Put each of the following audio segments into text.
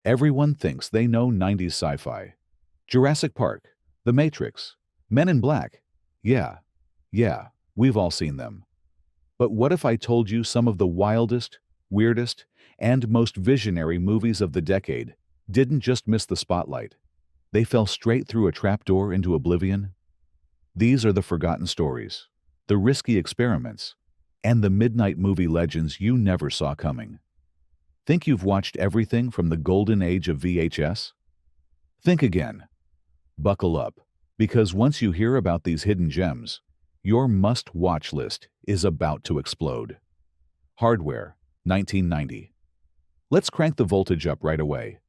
Everyone thinks they know 90s sci-fi. Jurassic Park, The Matrix, Men in Black. Yeah, we've all seen them. But what if I told you some of the wildest, weirdest, and most visionary movies of the decade didn't just miss the spotlight? They fell straight through a trapdoor into oblivion. These are the forgotten stories, the risky experiments, and the midnight movie legends you never saw coming. Think you've watched everything from the golden age of VHS? Think again. Buckle up, because once you hear about these hidden gems, your must-watch list is about to explode. Hardware, 1990. Let's crank the voltage up right away.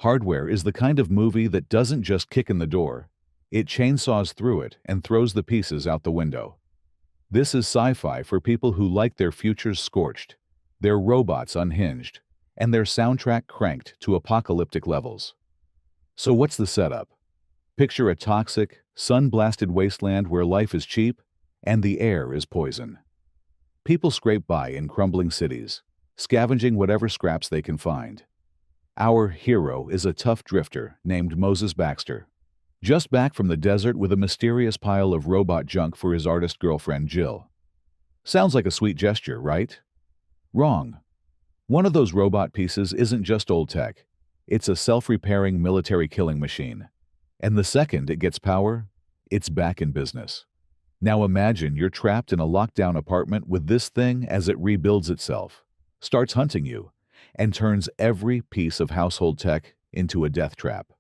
Hardware is the kind of movie that doesn't just kick in the door, it chainsaws through it and throws the pieces out the window. This is sci-fi for people who like their futures scorched, their robots unhinged, and their soundtrack cranked to apocalyptic levels. So what's the setup? Picture a toxic, sun-blasted wasteland where life is cheap and the air is poison. People scrape by in crumbling cities, scavenging whatever scraps they can find. Our hero is a tough drifter named Moses Baxter, just back from the desert with a mysterious pile of robot junk for his artist girlfriend Jill. Sounds like a sweet gesture, right? Wrong. One of those robot pieces isn't just old tech. It's a self-repairing military killing machine. And the second it gets power, it's back in business. Now imagine you're trapped in a lockdown apartment with this thing as it rebuilds itself, starts hunting you, and turns every piece of household tech into a death trap.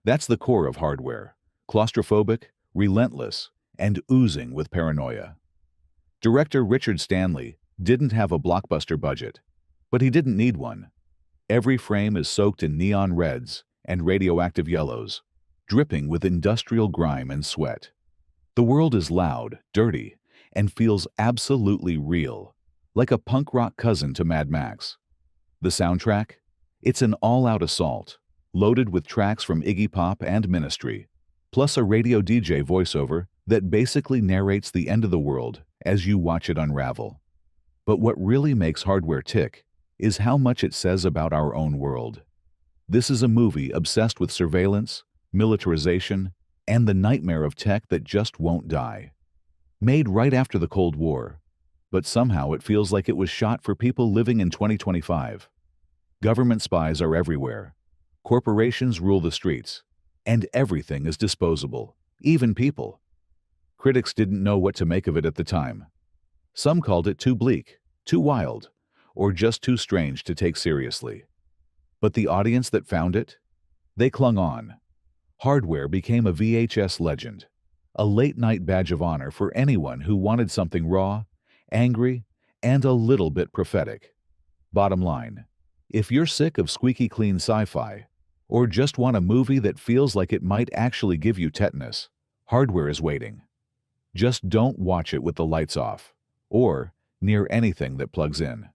That's the core of Hardware, claustrophobic, relentless, and oozing with paranoia. Director Richard Stanley didn't have a blockbuster budget, but he didn't need one. Every frame is soaked in neon reds and radioactive yellows, dripping with industrial grime and sweat. The world is loud, dirty, and feels absolutely real, like a punk rock cousin to Mad Max. The soundtrack? It's an all-out assault, loaded with tracks from Iggy Pop and Ministry, plus a radio DJ voiceover that basically narrates the end of the world as you watch it unravel. But what really makes Hardware tick is how much it says about our own world. This is a movie obsessed with surveillance, militarization, and the nightmare of tech that just won't die. Made right after the Cold War, but somehow it feels like it was shot for people living in 2025. Government spies are everywhere. Corporations rule the streets, and everything is disposable, even people. Critics didn't know what to make of it at the time. Some called it too bleak, too wild, or just too strange to take seriously. But the audience that found it? They clung on. Hardware became a VHS legend, a late-night badge of honor for anyone who wanted something raw, angry, and a little bit prophetic. Bottom line, if you're sick of squeaky clean sci-fi, or just want a movie that feels like it might actually give you tetanus, Hardware is waiting. Just don't watch it with the lights off, or near anything that plugs in.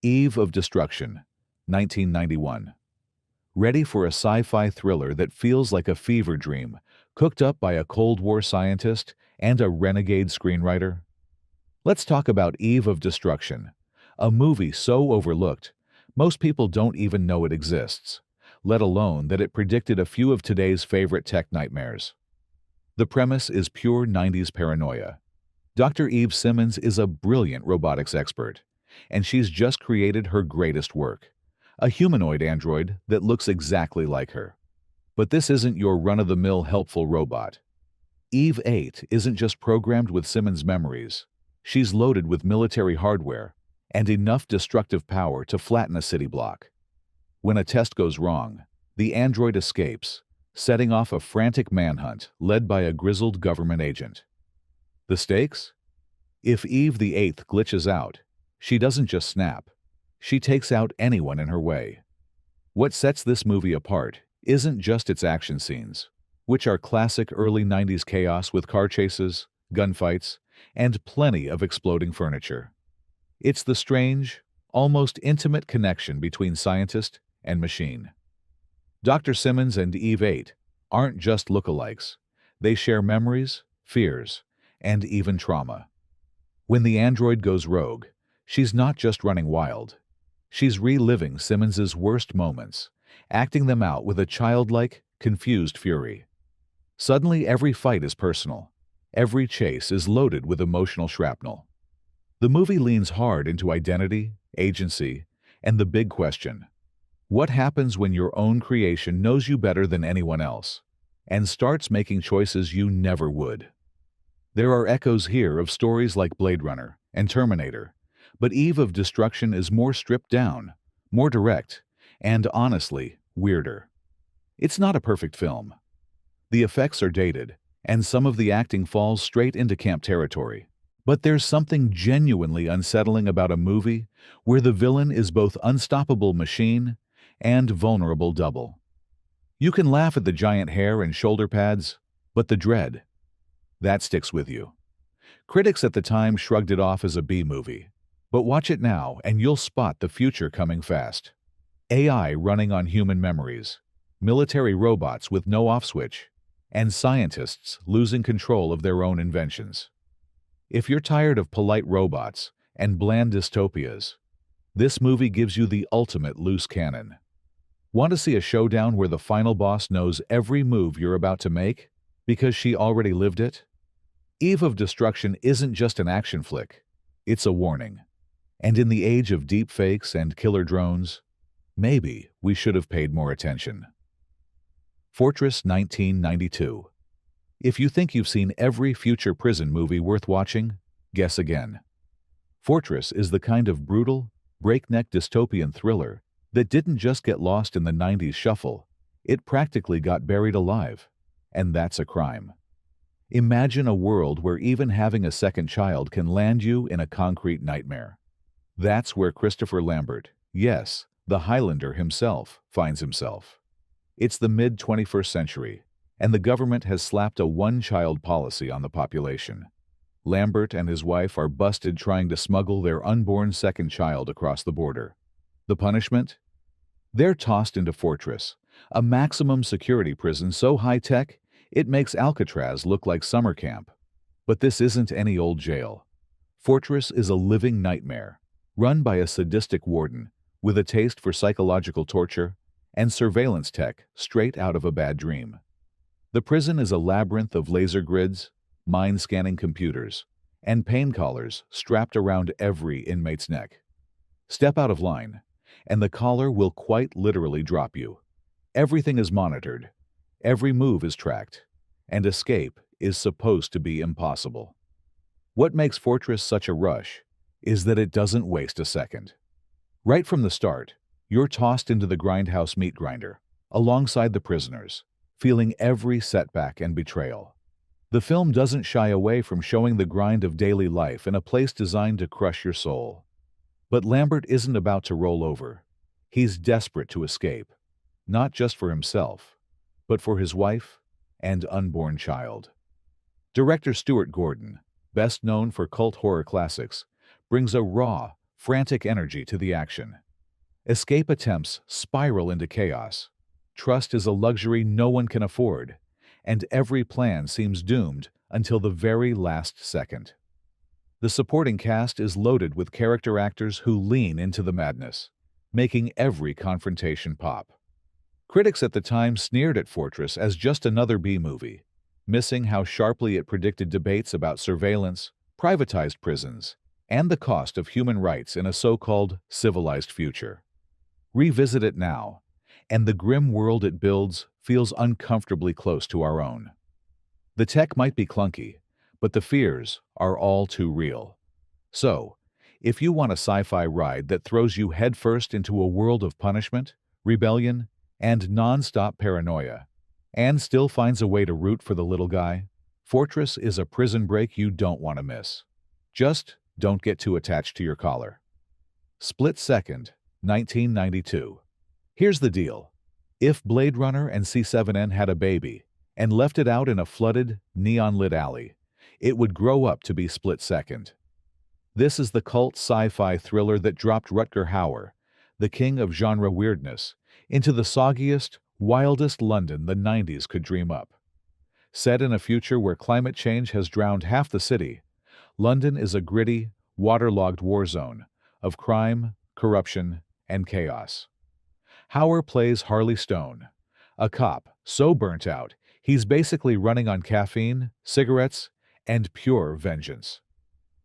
Eve of Destruction, 1991. Ready for a sci-fi thriller that feels like a fever dream, cooked up by a Cold War scientist and a renegade screenwriter? Let's talk about Eve of Destruction, a movie so overlooked, most people don't even know it exists, let alone that it predicted a few of today's favorite tech nightmares. The premise is pure 90s paranoia. Dr. Eve Simmons is a brilliant robotics expert, and she's just created her greatest work, a humanoid android that looks exactly like her. But this isn't your run-of-the-mill helpful robot. Eve 8 isn't just programmed with Simmons' memories. She's loaded with military hardware and enough destructive power to flatten a city block. When a test goes wrong, the android escapes, setting off a frantic manhunt led by a grizzled government agent. The stakes? If Eve the 8th glitches out, she doesn't just snap. She takes out anyone in her way. What sets this movie apart isn't just its action scenes, which are classic early 90s chaos with car chases, gunfights, and plenty of exploding furniture. It's the strange, almost intimate connection between scientist and machine. Dr. Simmons and Eve 8 aren't just lookalikes. They share memories, fears, and even trauma. When the android goes rogue, she's not just running wild. She's reliving Simmons's worst moments acting them out with a childlike, confused fury. Suddenly, every fight is personal. Every chase is loaded with emotional shrapnel. The movie leans hard into identity, agency, and the big question: what happens when your own creation knows you better than anyone else and starts making choices you never would? There are echoes here of stories like Blade Runner and Terminator, but Eve of Destruction is more stripped down, more direct, and honestly, weirder. It's not a perfect film. The effects are dated, and some of the acting falls straight into camp territory. But there's something genuinely unsettling about a movie where the villain is both unstoppable machine and vulnerable double. You can laugh at the giant hair and shoulder pads, but the dread, that sticks with you. Critics at the time shrugged it off as a B-movie, but watch it now and you'll spot the future coming fast. AI running on human memories, military robots with no off switch, and scientists losing control of their own inventions. If you're tired of polite robots and bland dystopias, this movie gives you the ultimate loose cannon. Want to see a showdown where the final boss knows every move you're about to make because she already lived it? Eve of Destruction isn't just an action flick, it's a warning. And in the age of deepfakes and killer drones, maybe we should have paid more attention. Fortress 1992. If you think you've seen every future prison movie worth watching, guess again. Fortress is the kind of brutal, breakneck dystopian thriller that didn't just get lost in the 90s shuffle, it practically got buried alive. And that's a crime. Imagine a world where even having a second child can land you in a concrete nightmare. That's where Christopher Lambert, yes, the Highlander himself, finds himself. It's the mid-21st century, and the government has slapped a one-child policy on the population. Lambert and his wife are busted trying to smuggle their unborn second child across the border. The punishment? They're tossed into Fortress, a maximum security prison so high-tech it makes Alcatraz look like summer camp. But this isn't any old jail. Fortress is a living nightmare, run by a sadistic warden with a taste for psychological torture and surveillance tech straight out of a bad dream. The prison is a labyrinth of laser grids, mind-scanning computers, and pain collars strapped around every inmate's neck. Step out of line, and the collar will quite literally drop you. Everything is monitored, every move is tracked, and escape is supposed to be impossible. What makes Fortress such a rush is that it doesn't waste a second. Right from the start, you're tossed into the grindhouse meat grinder, alongside the prisoners, feeling every setback and betrayal. The film doesn't shy away from showing the grind of daily life in a place designed to crush your soul. But Lambert isn't about to roll over. He's desperate to escape, not just for himself, but for his wife and unborn child. Director Stuart Gordon, best known for cult horror classics, brings a raw, frantic energy to the action. Escape attempts spiral into chaos. Trust is a luxury no one can afford, and every plan seems doomed until the very last second. The supporting cast is loaded with character actors who lean into the madness, making every confrontation pop. Critics at the time sneered at Fortress as just another B-movie, missing how sharply it predicted debates about surveillance, privatized prisons, and the cost of human rights in a so-called civilized future. Revisit it now, and the grim world it builds feels uncomfortably close to our own. The tech might be clunky, but the fears are all too real. So, if you want a sci-fi ride that throws you headfirst into a world of punishment, rebellion, and non-stop paranoia, and still finds a way to root for the little guy, Fortress is a prison break you don't want to miss. Just don't get too attached to your collar. Split Second, 1992. Here's the deal. If Blade Runner and C7N had a baby and left it out in a flooded, neon-lit alley, it would grow up to be Split Second. This is the cult sci-fi thriller that dropped Rutger Hauer, the king of genre weirdness, into the soggiest, wildest London the 90s could dream up. Set in a future where climate change has drowned half the city, London is a gritty, waterlogged war zone of crime, corruption, and chaos. Hauer plays Harley Stone, a cop so burnt out he's basically running on caffeine, cigarettes, and pure vengeance.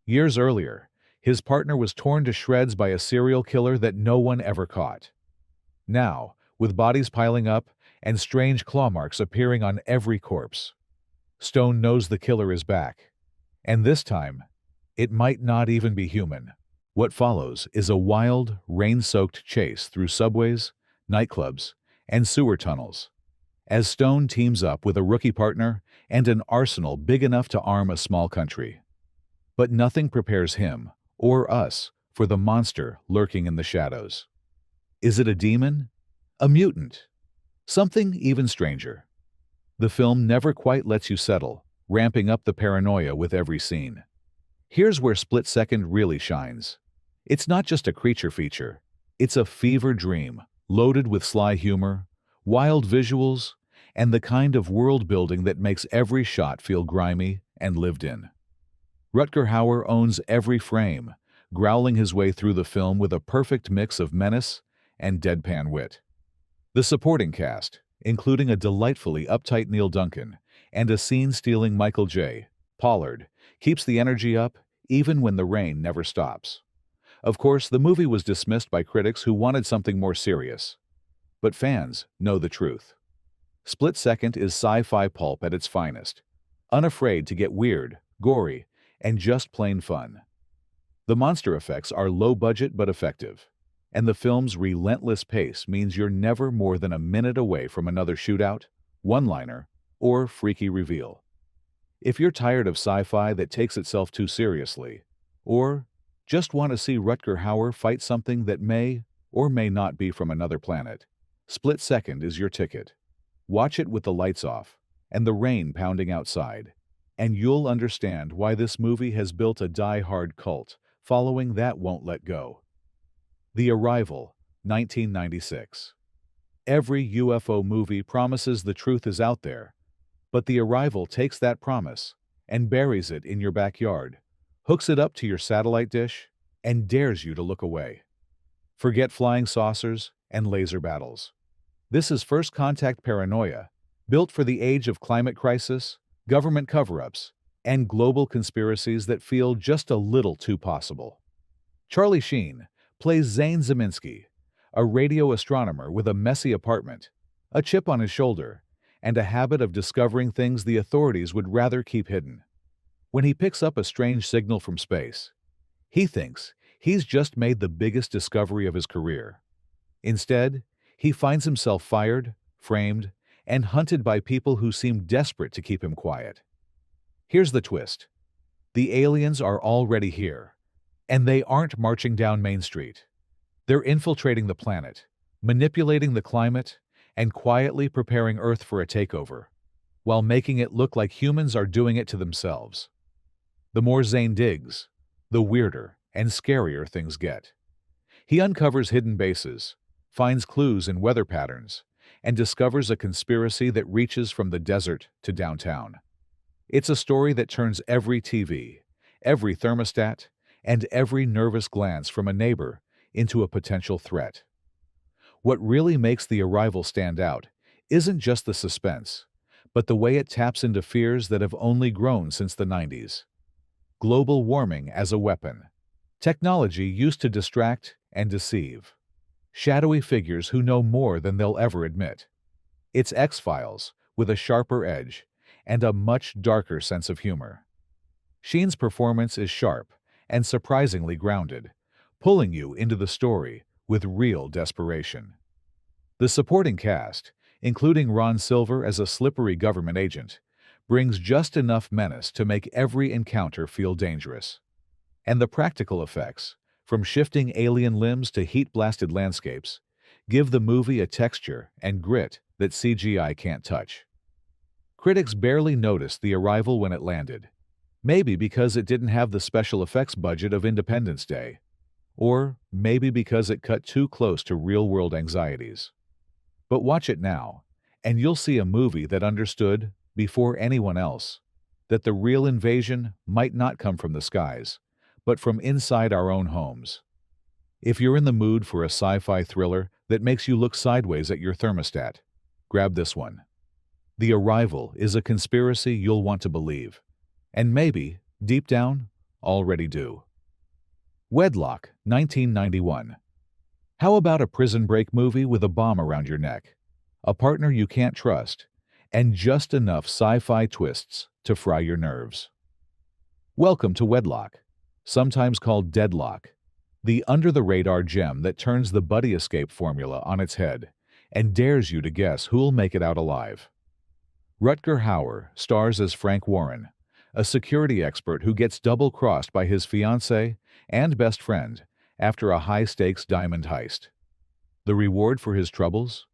Years earlier, his partner was torn to shreds by a serial killer that no one ever caught. Now, with bodies piling up and strange claw marks appearing on every corpse, Stone knows the killer is back. And this time, it might not even be human. What follows is a wild, rain-soaked chase through subways, nightclubs, and sewer tunnels, as Stone teams up with a rookie partner and an arsenal big enough to arm a small country. But nothing prepares him, or us, for the monster lurking in the shadows. Is it a demon? A mutant? Something even stranger? The film never quite lets you settle, ramping up the paranoia with every scene. Here's where Split Second really shines. It's not just a creature feature. It's a fever dream, loaded with sly humor, wild visuals, and the kind of world-building that makes every shot feel grimy and lived in. Rutger Hauer owns every frame, growling his way through the film with a perfect mix of menace and deadpan wit. The supporting cast, including a delightfully uptight Neil Duncan and a scene-stealing Michael J. Pollard, keeps the energy up even when the rain never stops. Of course, the movie was dismissed by critics who wanted something more serious. But fans know the truth. Split Second is sci-fi pulp at its finest, unafraid to get weird, gory, and just plain fun. The monster effects are low-budget but effective, and the film's relentless pace means you're never more than a minute away from another shootout, one-liner, or freaky reveal. If you're tired of sci-fi that takes itself too seriously, or just want to see Rutger Hauer fight something that may or may not be from another planet, Split Second is your ticket. Watch it with the lights off and the rain pounding outside, and you'll understand why this movie has built a die-hard cult following that won't let go. The Arrival, 1996. Every UFO movie promises the truth is out there, but The Arrival takes that promise and buries it in your backyard, hooks it up to your satellite dish, and dares you to look away. Forget flying saucers and laser battles. This is first contact paranoia, built for the age of climate crisis, government cover-ups, and global conspiracies that feel just a little too possible. Charlie Sheen plays Zane Zeminski, a radio astronomer with a messy apartment, a chip on his shoulder, and a habit of discovering things the authorities would rather keep hidden. When he picks up a strange signal from space, he thinks he's just made the biggest discovery of his career. Instead, he finds himself fired, framed, and hunted by people who seem desperate to keep him quiet. Here's the twist. The aliens are already here, and they aren't marching down Main Street. They're infiltrating the planet, manipulating the climate, and quietly preparing Earth for a takeover, while making it look like humans are doing it to themselves. The more Zane digs, the weirder and scarier things get. He uncovers hidden bases, finds clues in weather patterns, and discovers a conspiracy that reaches from the desert to downtown. It's a story that turns every TV, every thermostat, and every nervous glance from a neighbor into a potential threat. What really makes The Arrival stand out isn't just the suspense, but the way it taps into fears that have only grown since the 90s. Global warming as a weapon. Technology used to distract and deceive. Shadowy figures who know more than they'll ever admit. It's X-Files with a sharper edge and a much darker sense of humor. Sheen's performance is sharp and surprisingly grounded, pulling you into the story with real desperation. The supporting cast, including Ron Silver as a slippery government agent, brings just enough menace to make every encounter feel dangerous. And the practical effects, from shifting alien limbs to heat-blasted landscapes, give the movie a texture and grit that CGI can't touch. Critics barely noticed The Arrival when it landed, maybe because it didn't have the special effects budget of Independence Day, or maybe because it cut too close to real-world anxieties. But watch it now, and you'll see a movie that understood, before anyone else, that the real invasion might not come from the skies, but from inside our own homes. If you're in the mood for a sci-fi thriller that makes you look sideways at your thermostat, grab this one. The Arrival is a conspiracy you'll want to believe, and maybe, deep down, already do. Wedlock, 1991. How about a prison break movie with a bomb around your neck, a partner you can't trust, and just enough sci-fi twists to fry your nerves? Welcome to Wedlock, sometimes called Deadlock, the under-the-radar gem that turns the buddy escape formula on its head and dares you to guess who'll make it out alive. Rutger Hauer stars as Frank Warren, a security expert who gets double-crossed by his fiancée and best friend after a high-stakes diamond heist. The reward for his troubles?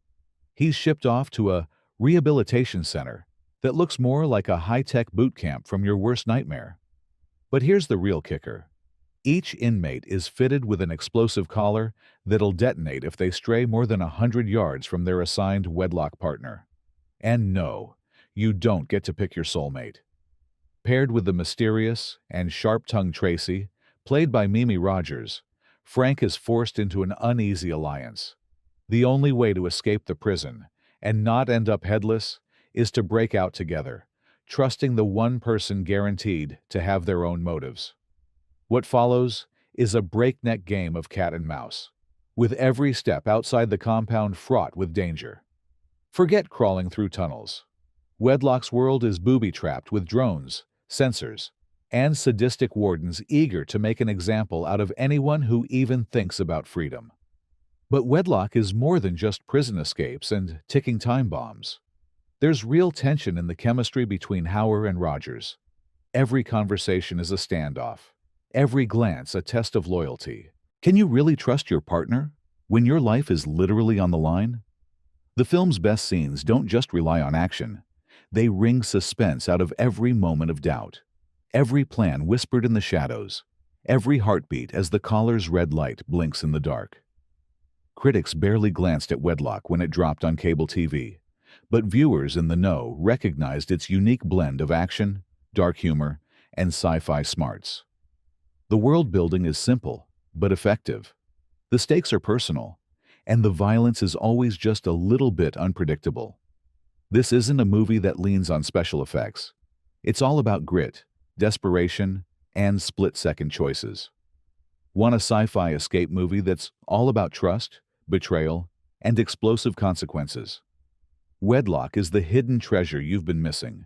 He's shipped off to a rehabilitation center that looks more like a high-tech boot camp from your worst nightmare. But here's the real kicker. Each inmate is fitted with an explosive collar that'll detonate if they stray more than 100 yards from their assigned wedlock partner. And no, you don't get to pick your soulmate. Paired with the mysterious and sharp-tongued Tracy, played by Mimi Rogers, Frank is forced into an uneasy alliance. The only way to escape the prison and not end up headless is to break out together, trusting the one person guaranteed to have their own motives. What follows is a breakneck game of cat and mouse, with every step outside the compound fraught with danger. Forget crawling through tunnels. Wedlock's world is booby-trapped with drones, sensors, and sadistic wardens eager to make an example out of anyone who even thinks about freedom. But Wedlock is more than just prison escapes and ticking time bombs. There's real tension in the chemistry between Hauer and Rogers. Every conversation is a standoff. Every glance a test of loyalty. Can you really trust your partner when your life is literally on the line? The film's best scenes don't just rely on action. They wring suspense out of every moment of doubt. Every plan whispered in the shadows. Every heartbeat as the collar's red light blinks in the dark. Critics barely glanced at Wedlock when it dropped on cable TV, but viewers in the know recognized its unique blend of action, dark humor, and sci-fi smarts. The world building is simple, but effective. The stakes are personal, and the violence is always just a little bit unpredictable. This isn't a movie that leans on special effects. It's all about grit, desperation, and split-second choices. Want a sci-fi escape movie that's all about trust, betrayal, and explosive consequences? Wedlock is the hidden treasure you've been missing.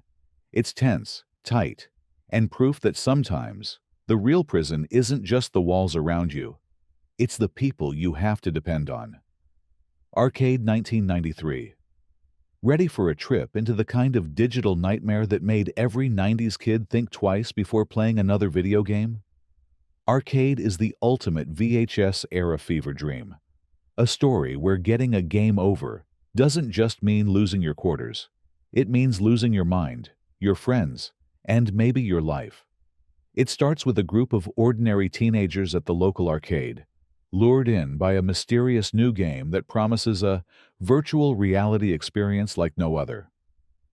It's tense, tight, and proof that sometimes the real prison isn't just the walls around you. It's the people you have to depend on. Arcade 1993. Ready for a trip into the kind of digital nightmare that made every 90s kid think twice before playing another video game? Arcade is the ultimate VHS-era fever dream. A story where getting a game over doesn't just mean losing your quarters. It means losing your mind, your friends, and maybe your life. It starts with a group of ordinary teenagers at the local arcade, lured in by a mysterious new game that promises a virtual reality experience like no other.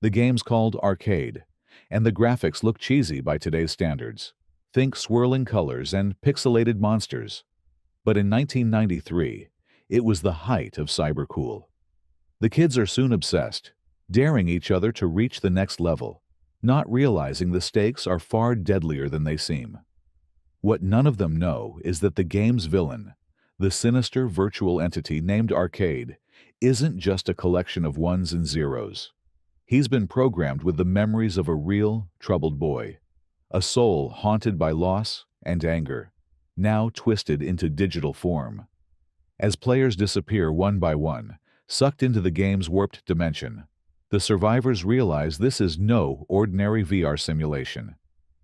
The game's called Arcade, and the graphics look cheesy by today's standards. Think swirling colors and pixelated monsters. But in 1993, it was the height of cybercool. The kids are soon obsessed, daring each other to reach the next level, not realizing the stakes are far deadlier than they seem. What none of them know is that the game's villain, the sinister virtual entity named Arcade, isn't just a collection of ones and zeros. He's been programmed with the memories of a real, troubled boy, a soul haunted by loss and anger, now twisted into digital form. As players disappear one by one, sucked into the game's warped dimension, the survivors realize this is no ordinary VR simulation.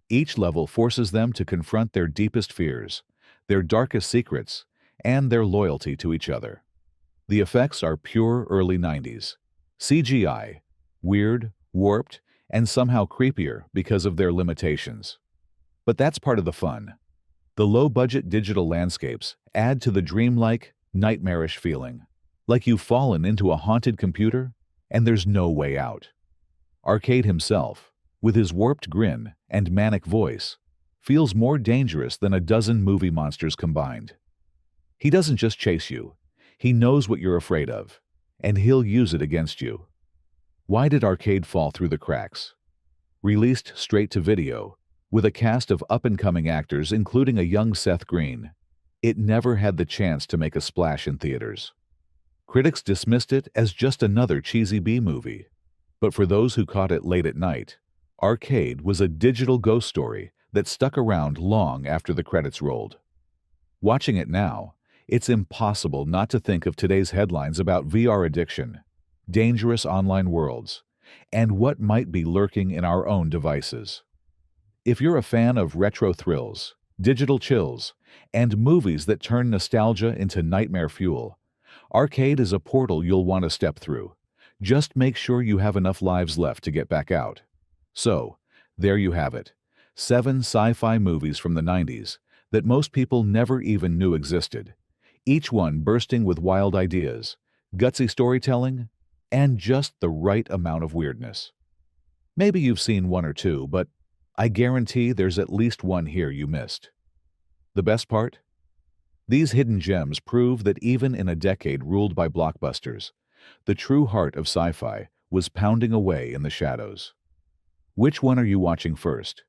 Each level forces them to confront their deepest fears, their darkest secrets, and their loyalty to each other. The effects are pure early 90s. CGI, weird, warped, and somehow creepier because of their limitations. But that's part of the fun. The low-budget digital landscapes add to the dreamlike, nightmarish feeling, like you've fallen into a haunted computer and there's no way out. Arcade himself, with his warped grin and manic voice, feels more dangerous than a dozen movie monsters combined. He doesn't just chase you. He knows what you're afraid of, and he'll use it against you. Why did Arcade fall through the cracks? Released straight to video, with a cast of up-and-coming actors including a young Seth Green, it never had the chance to make a splash in theaters. Critics dismissed it as just another cheesy B-movie. But for those who caught it late at night, Arcade was a digital ghost story that stuck around long after the credits rolled. Watching it now, it's impossible not to think of today's headlines about VR addiction, dangerous online worlds, and what might be lurking in our own devices. If you're a fan of retro thrills, digital chills, and movies that turn nostalgia into nightmare fuel, Arcade is a portal you'll want to step through. Just make sure you have enough lives left to get back out. So, there you have it. 7 sci-fi movies from the 90s that most people never even knew existed, each one bursting with wild ideas, gutsy storytelling, and just the right amount of weirdness. Maybe you've seen one or two, but I guarantee there's at least one here you missed. The best part? These hidden gems prove that even in a decade ruled by blockbusters, the true heart of sci-fi was pounding away in the shadows. Which one are you watching first?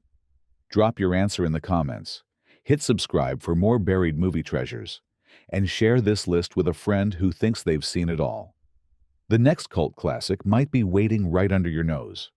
Drop your answer in the comments, hit subscribe for more buried movie treasures, and share this list with a friend who thinks they've seen it all. The next cult classic might be waiting right under your nose.